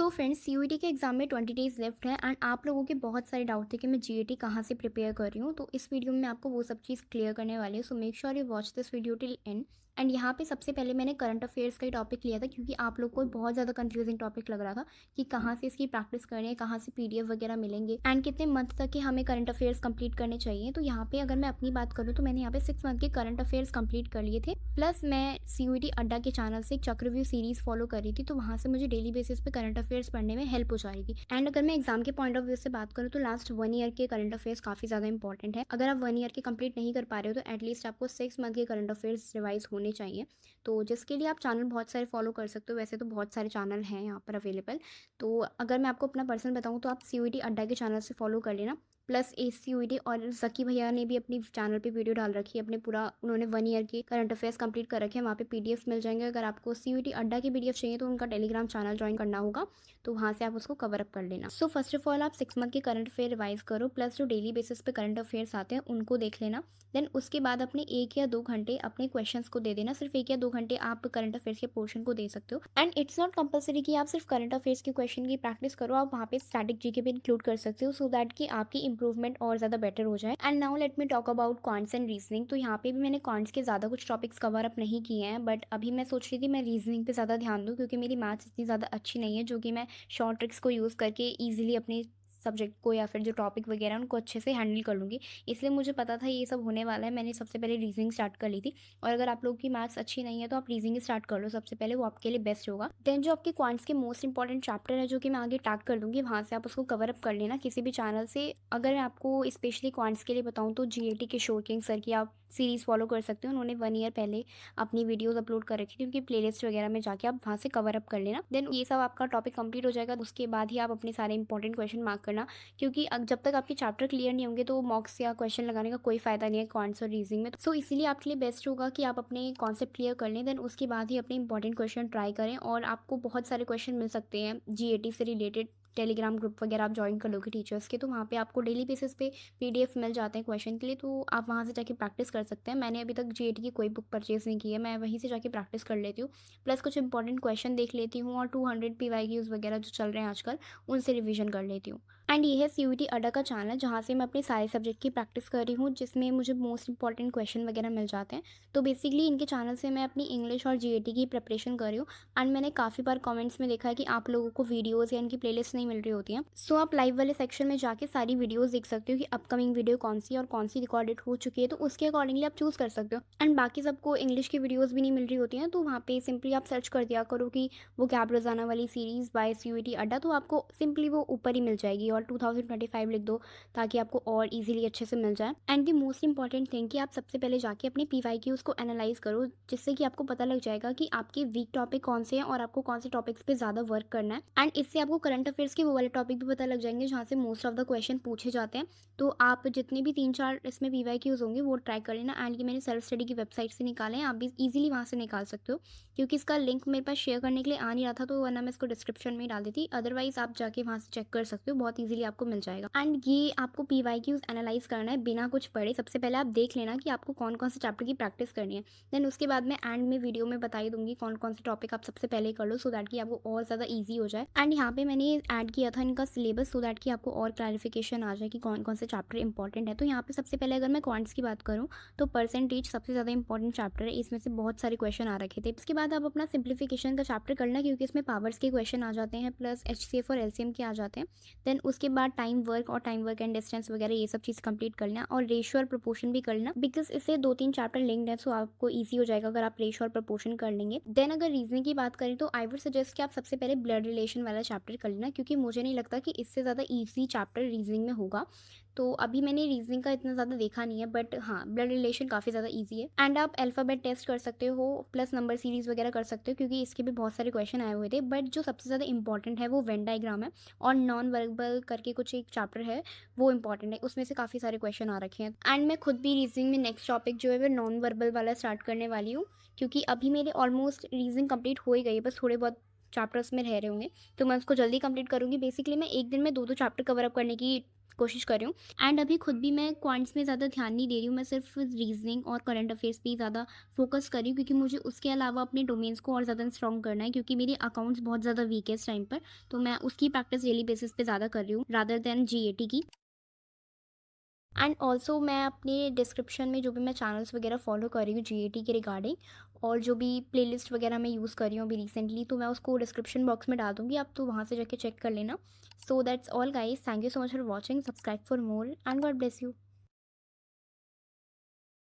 So friends, CUET के exam में 20 days left है एंड आप लोगों के बहुत सारे डाउट थे कि मैं जीएटी कहाँ से प्रिपेयर कर रही हूँ। तो इस वीडियो में मैं आपको वो सब चीज़ क्लियर करने वाली हूँ। So make sure you watch this video till and. And यहाँ पे सबसे पहले मैंने करंट अफेयर्स का ही टॉपिक लिया था क्योंकि आप लोग को बहुत ज़्यादा कंफ्यूजिंग टॉपिक लग रहा था कि कहाँ से इसकी प्रैक्टिस करनी है, कहाँ से पीडीएफ वगैरह मिलेंगे एंड कितने मंथ तक के हमें करंट अफेयर्स कंप्लीट करने चाहिए। तो यहाँ पे अगर मैं अपनी बात करूँ तो मैंने यहाँ पे 6 मंथ के करंट अफेयर्स कंप्लीट कर लिए थे। प्लस मैं सीयूईटी अड्डा के चैनल से एक चक्रव्यूह सीरीज फॉलो कर रही थी, तो वहाँ से मुझे डेली बेसिस पे करंट अफेयर्स पढ़ने में हेल्प हो जा रही थी। एंड अगर मैं एग्जाम के पॉइंट ऑफ व्यू से बात करूँ तो लास्ट 1 ईयर के करंट अफेयर्स काफ़ी ज़्यादा इंपॉर्टेंट है। अगर आप 1 ईयर के कंप्लीट नहीं कर पा रहे हो तो एटलीस्ट आपको 6 मंथ के करंट अफेयर्स रिवाइज होने चाहिए। तो जिसके लिए आप चैनल बहुत सारे फॉलो कर सकते हो। वैसे तो बहुत सारे चैनल हैं यहाँ पर अवेलेबल। तो अगर मैं आपको अपना पर्सनल बताऊँ तो आप सीयूईटी अड्डा के चैनल से फॉलो कर लेना। प्लस एसीयूईटी और जकी भैया ने भी अपनी चैनल पे वीडियो डाल रखी है, अपने पूरा उन्होंने 1 ईयर के करंट अफेयर्स कंप्लीट कर रखे हैं। वहाँ पे पीडीएफ मिल जाएंगे। अगर आपको सीयूईटी अड्डा की पीडीएफ चाहिए तो उनका टेलीग्राम चैनल ज्वाइन करना होगा, तो वहाँ से आप उसको कवर अप कर लेना। सो फर्स्ट ऑफ ऑल आप 6 मंथ के करंट अफेयर रिवाइज करो, प्लस जो डेली बेसिस पे करंट अफेयर्स आते हैं उनको देख लेना। देन उसके बाद अपने 1 या 2 घंटे अपने क्वेश्चंस को दे देना। सिर्फ 1 या 2 घंटे आप करंट अफेयर्स के पोर्शन को दे सकते हो। एंड इट्स नॉट कंपलसरी कि आप सिर्फ करंट अफेयर्स के क्वेश्चन की प्रैक्टिस करो, आप वहाँ पे स्टैटिक जीके भी इंक्लूड कर सकते हो सो दैट कि आपकी इंप्रूवमेंट और ज़्यादा बेटर हो जाए। And now let me talk about quants and reasoning. तो यहाँ पे भी मैंने क्वांट्स के ज़्यादा कुछ टॉपिक्स कवर अप नहीं किए हैं, बट अभी मैं सोच रही थी मैं रीजनिंग पे ज़्यादा ध्यान दूँ क्योंकि मेरी मैथ्स इतनी ज़्यादा अच्छी नहीं है जो कि मैं शॉर्ट ट्रिक्स को यूज़ करके ईजिली अपने सब्जेक्ट को या फिर जो टॉपिक वगैरह उनको अच्छे से हैंडल कर लूँगी। इसलिए मुझे पता था ये सब होने वाला है, मैंने सबसे पहले रीजनिंग स्टार्ट कर ली थी। और अगर आप लोगों की मैथ्स अच्छी नहीं है तो आप रीजनिंग स्टार्ट कर लो सबसे पहले, वो आपके लिए बेस्ट होगा। देन जो आपके क्वांट्स के मोस्ट इंपॉर्टेंट चैप्टर है जो कि मैं आगे टैग कर दूँगी, वहाँ से आप उसको कवर अप कर लेना किसी भी चैनल से। अगर मैं आपको स्पेशली क्वांट्स के लिए बताऊँ तो जीएटी के शोर किंग सर की आप सीरीज़ फॉलो कर सकते हो। उन्होंने 1 ईयर पहले अपनी वीडियोस अपलोड कर रखी थी, उनकी प्लेलिस्ट वगैरह में जाके आप वहाँ से कवर अप कर लेना। देन ये सब आपका टॉपिक कंप्लीट हो जाएगा, उसके बाद ही आप अपने सारे इंपॉर्टेंट क्वेश्चन मार्क करना क्योंकि जब तक आपके चैप्टर क्लियर नहीं होंगे तो मॉक्स या क्वेश्चन लगाने का कोई फायदा नहीं है क्वांट्स और रीजनिंग में। सो इसीलिए आपके लिए बेस्ट होगा कि आप अपने कॉन्सेप्ट क्लियर कर लें, देन उसके बाद ही अपने इंपॉर्टेंट क्वेश्चन ट्राई करें। और आपको बहुत सारे क्वेश्चन मिल सकते हैं जीएटी से रिलेटेड। टेलीग्राम ग्रुप वगैरह आप ज्वाइन कर लोगे टीचर्स के, तो वहाँ पे आपको डेली बेसिस पे पीडीएफ मिल जाते हैं क्वेश्चन के लिए, तो आप वहाँ से जाके प्रैक्टिस कर सकते हैं। मैंने अभी तक जीएटी की कोई बुक परचेज नहीं की है, मैं वहीं से जाके प्रैक्टिस कर लेती हूँ। प्लस कुछ इंपॉर्टेंट क्वेश्चन देख लेती हूँ और 200 पीवाईक्यूज वगैरह जो चल रहे हैं आजकल उनसे रिविजन कर लेती हूँ। एंड ये है सीयूईटी अड्डा का चैनल जहाँ से मैं अपने सारे सब्जेक्ट की प्रैक्टिस कर रही हूँ, जिसमें मुझे मोस्ट इंपॉर्टेंट क्वेश्चन वगैरह मिल जाते हैं। तो बेसिकली इनके चैनल से मैं अपनी इंग्लिश और जीएटी की प्रिपरेशन कर रही हूँ। एंड मैंने काफ़ी बार कमेंट्स में देखा है कि आप लोगों को वीडियोज़ या इनकी प्लेलिस्ट नहीं मिल रही होती हैं। सो आप लाइव वाले सेक्शन में जाके सारी वीडियोज़ देख सकते हो कि अपकमिंग वीडियो कौन सी और कौन सी रिकॉर्डेड हो चुकी है, तो उसके अकॉर्डिंगली आप चूज़ कर सकते हो। एंड बाकी सबको इंग्लिश की वीडियोज़ भी नहीं मिल रही होती हैं, तो वहाँ पे सिंपली आप सर्च कर दिया करो कि वो गैप रोजाना वाली सीरीज़ बाय सीयूईटी अड्डा, तो आपको सिंपली वो ऊपर ही मिल जाएगी। और 2025 लिख दो ताकि आपको और इजीली अच्छे से मिल जाए। And the most important thing कि आप सबसे पहले जाके अपने पीवाईक्यूज को एनालाइज करो, जिससे कि आपको पता लग जाएगा कि आपके वीक टॉपिक कौन से हैं और आपको कौन से टॉपिक्स पे ज़्यादा वर्क करना है। एंड इससे आपको करंट अफेयर्स के वो वाले टॉपिक भी पता लग जाएंगे जहाँ से मोस्ट ऑफ द क्वेश्चन पूछे जाते हैं। तो आप जितने भी 3-4 इसमें पीवाईक्यूज होंगे वो ट्राई कर लेना। एंड ये मैंने सेल्फ स्टडी की वेबसाइट से निकाले हैं, आप भी ईजिली वहाँ से निकाल सकते हो क्योंकि इसका लिंक मेरे पास शेयर करने के लिए आ नहीं रहा था, तो वरना मैं इसको डिस्क्रिप्शन में डाल देती। अदरवाइज आप जाके वहाँ से चेक कर सकते हो, बहुत ईजिली आपको मिल जाएगा। एंड ये आपको पीवाईक्यूज एनालाइज करना है बिना कुछ पढ़े। सबसे पहले आप देख लेना कि आपको कौन कौन से चैप्टर की प्रैक्टिस करनी है। देन उसके बाद मैं एंड में वीडियो में बता ही दूंगी कौन कौन से टॉपिक आप सबसे पहले कर लो, सो दैट कि आपको और ज़्यादा ईजी हो जाए। एंड यहाँ पे मैंने ऐड किया था इनका सिलेबस, सो दैट कि आपको और क्लैरिफिकेशन आ जाए कि कौन कौन से चैप्टर इंपॉर्टेंट है। तो यहाँ पे सबसे पहले अगर मैं क्वांट्स की बात करूँ तो परसेंटेज सबसे ज़्यादा इंपॉर्टेंट चैप्टर है, इसमें से बहुत सारे क्वेश्चन आ रखे थे। इसके बाद आप अपना सिंप्लीफिकेशन का चैप्टर करना क्योंकि इसमें पावर्स के क्वेश्चन आ जाते हैं, प्लस एचसीएफ और एलसीएम के आ जाते हैं। देन उसके बाद टाइम वर्क और टाइम वर्क एंड डिस्टेंस वगैरह ये सब चीज़ कंप्लीट कर लेना और रेशियो और प्रोपोर्शन भी कर लेना, बिकॉज इससे 2-3 चैप्टर लिंक्ड है, सो आपको ईजी हो जाएगा अगर आप रेशियो और प्रोपोर्शन कर लेंगे। देन अगर रीजनिंग की बात करें तो आई वुड सजेस्ट कि आप सबसे पहले ब्लड रिलेशन वाला चैप्टर कर लेना, क्योंकि मुझे नहीं लगता कि इससे ज़्यादा ईजी चैप्टर रीजनिंग में होगा। तो अभी मैंने रीजनिंग का इतना ज़्यादा देखा नहीं है, बट हाँ ब्लड रिलेशन काफ़ी ज़्यादा ईजी है। एंड आप अल्फ़ाबेट टेस्ट कर सकते हो, प्लस नंबर सीरीज़ वगैरह कर सकते हो क्योंकि इसके भी बहुत सारे क्वेश्चन आए हुए थे। बट जो सबसे ज़्यादा इंपॉर्टेंट है वो वेन डायग्राम है और नॉन वर्बल करके कुछ एक चैप्टर है, वो इंपॉर्टेंट है, उसमें से काफ़ी सारे क्वेश्चन आ रखे हैं। एंड मैं खुद भी रीजनिंग में नेक्स्ट टॉपिक जो है वो नॉन वर्बल वाला स्टार्ट करने वाली हूँ, क्योंकि अभी मेरे ऑलमोस्ट रीजनिंग कंप्लीट हो ही गई है, बस थोड़े बहुत चैप्टर्स में रह रहे होंगे, तो मैं उसको जल्दी कंप्लीट करूँगी। बेसिकली मैं एक दिन में 2-2 चैप्टर कवर अप करने की कोशिश कर रही हूँ। एंड अभी खुद भी मैं क्वांट्स में ज़्यादा ध्यान नहीं दे रही हूँ, मैं सिर्फ रीजनिंग और करंट अफेयर्स पे ही ज़्यादा फोकस कर रही हूँ, क्योंकि मुझे उसके अलावा अपने डोमेन्स को और ज़्यादा स्ट्रॉन्ग करना है, क्योंकि मेरी अकाउंट्स बहुत ज़्यादा वीक है इस टाइम पर। तो मैं उसकी प्रैक्टिस डेली बेसिस पे ज़्यादा कर रही हूँ रादर दैन GAT की। एंड ऑल्सो मैं अपने डिस्क्रिप्शन में जो भी मैं चैनल्स वगैरह फॉलो कर रही हूँ GAT के रिगार्डिंग, और जो भी प्लेलिस्ट वगैरह मैं यूज़ कर रही हूँ अभी रिसेंटली, तो मैं उसको डिस्क्रिप्शन बॉक्स में डाल दूँगी, आप तो वहाँ से जाके चेक कर लेना। So that's all guys, thank you so much for watching, subscribe for more and God bless you.